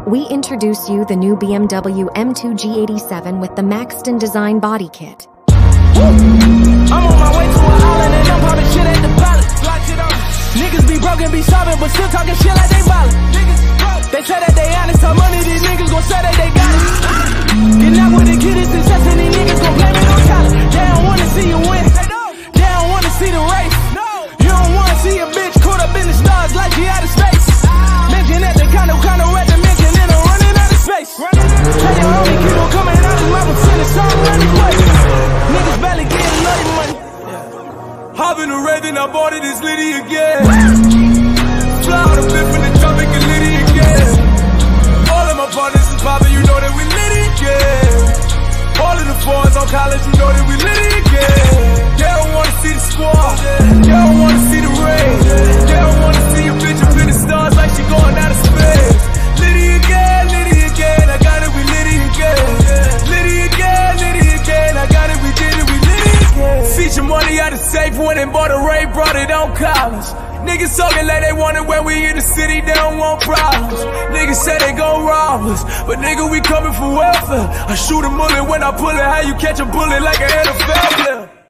we introduce you the new BMW M2 G87 with the Maxton Design body kit. I'm on my way to an island and I'm popping shit at the pilot. Niggas be broken, be sobbing, but still talking shit like they ballin'. They say that they honest, how money these niggas gon' say that they got it. Get out with the kid is success and these niggas gon' blame it on talent. They don't wanna see you win, they don't wanna see the race. You don't wanna see a bitch caught up in the stars like she out of space. Mention that they kinda red dimension and I'm running out of space. Tell your homie keep on coming out his mouth and send a song running way. Niggas barely getting nothing money. Hop in the red and I bought it, it's Liddy again. Fly out a bit from the tropic and Liddy again. All of my partners is poppin', you know that we Liddy again. All of the fours on college, you know that we Liddy again. They don't wanna see the squad, they don't wanna see the rain. They don't wanna see a bitch up in the stars like she going out of space. Liddy again, I got it, we Liddy again. Liddy again, I got it, we did it, we Liddy again. See your money out of safe, went and bought a Ray, brought it on college. Niggas talking like they want it when we in the city, they don't want problems. Niggas say they gon' rob us, but nigga we coming for welfare. I shoot a bullet when I pull it, how you catch a bullet like an NFL player?